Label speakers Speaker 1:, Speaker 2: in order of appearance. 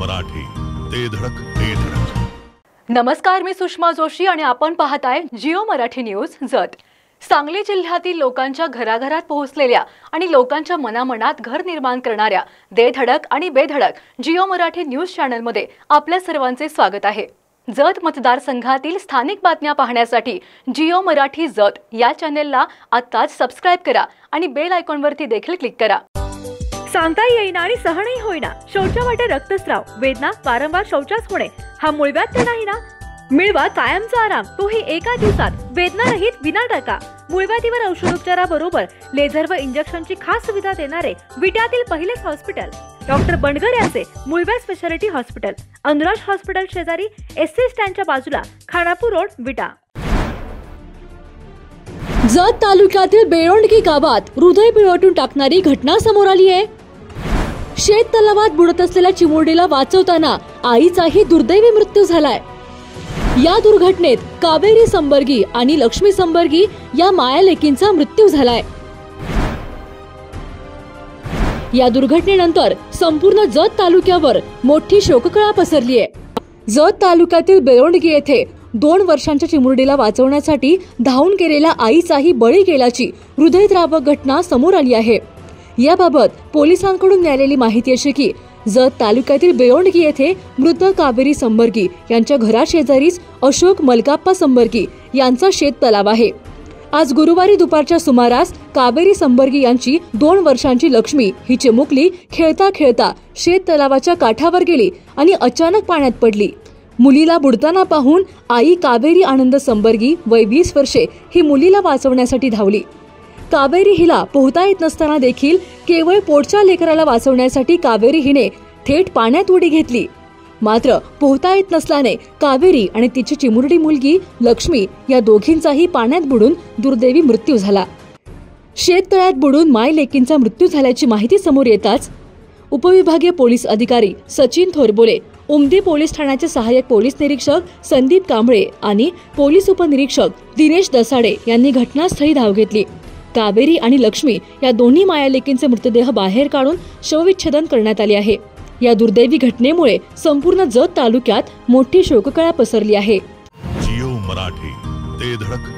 Speaker 1: मराठी, ते धडक ते धडक.
Speaker 2: नमस्कार, मी सुषमा जोशी आणि आपण पाहताय जिओ मराठी न्यूज जत. सांगली जिल्ह्यातील लोकांच्या घराघरात पोहोचलेल्या आणि लोकांच्या मनामनात घर निर्माण करणाऱ्या दे धडक आणि बेधडक जिओ मराठी न्यूज चॅनलमध्ये आपल्या सर्वांचे स्वागत आहे. जत मतदारसंघातील स्थानिक बातम्या पाहण्यासाठी जिओ मराठी जत या चॅनेलला आत्ताच सबस्क्राइब करा आणि बेल आयकॉनवरती देखील क्लिक करा.
Speaker 3: सांगता येईना आणि सहनही होईना, शौचा वाटे रक्तस्राव, वेदना, वारंवार शौचास होणे हा मूळव्याध तर नाही ना? मिळवा कायमचा आराम, तोही एका दिवसात, वेदना रहित विना टाका. मूळव्याधीवर औषधोपचाराबरोबर लेझर व इंजेक्शनची खास सुविधा देणारे विट्यातील पहिलेच हॉस्पिटल डॉक्टर बंडगर यांचे मूळव्याध स्पेशालिटी हॉस्पिटल, अनुराज हॉस्पिटल शेजारी, एससी स्टँडच्या बाजूला, खानापूर रोड, विटा.
Speaker 2: जत तालुक्यातील बेळोंडगी गावात हृदय पिळवटून टाकणारी घटना समोर आली आहे. शेत तलावात बुडत असलेल्या चिमुरडीला वाचवताना आईचाही दुर्दैवी मृत्यू झालाय. या दुर्घटनेत कावेरी संबर्गी आणि लक्ष्मी संबर्गी या मायालेकींचा मृत्यू झालाय. या दुर्घटनेनंतर संपूर्ण जत तालुक्यावर मोठी शोककळा पसरली आहे. जत तालुक्यातील बेळोंडगी येथे 2 वर्षांच्या चिमुरडीला वाचवण्यासाठी धावून गेलेल्या आईचाही बळी गेल्याची हृदयद्रावक घटना समोर आली आहे. याबाबत पोलिसांकडून मिळालेली माहिती अशी की जत तालुक्यातील बेळोंडगी येथे मृत कावेरी संबर्गी यांच्या घराशेजारीच अशोक मलकाप्पा संबर्गी यांचा शेत तलाव आहे. आज गुरुवारी दुपारच्या सुमारास कावेरी संबर्गी यांची 2 वर्षांची लक्ष्मी ही चिमुकली खेळता खेळता शेत तलावाच्या काठावर गेली आणि अचानक पाण्यात पडली. मुलीला बुडताना पाहून आई कावेरी आनंद संबर्गी वय 20 वर्षे ही मुलीला वाचवण्यासाठी धावली. कावेरी हिला पोहता येत नसताना देखील केवळ पोटच्या लेकराला वाचवण्यासाठी कावेरी हिने थेट पाण्यात उडी घेतली. मात्र पोहता येत नसल्याने कावेरी आणि तिची चिमुरडी मुलगी लक्ष्मी या दोघींचाही पाण्यात बुडून दुर्दैवी मृत्यू झाला. शेततळ्यात बुडून मायलेकींचा मृत्यू झाल्याची माहिती समोर येताच उपविभागीय पोलीस अधिकारी सचिन थोरबोले, उमदी पोलीस ठाण्याचे सहाय्यक पोलीस निरीक्षक संदीप कांबळे आणि पोलीस उपनिरीक्षक दिनेश दसाडे यांनी घटनास्थळी धाव घेतली. कावेरी आणि लक्ष्मी या दोन्ही मायालेकींचे मृतदेह बाहेर काढून शवविच्छेदन करण्यात आले आहे. या दुर्दैवी घटनेमुळे संपूर्ण जत तालुक्यात मोठी शोककळा पसरली आहे.
Speaker 1: जिओ मराठी, ते धडक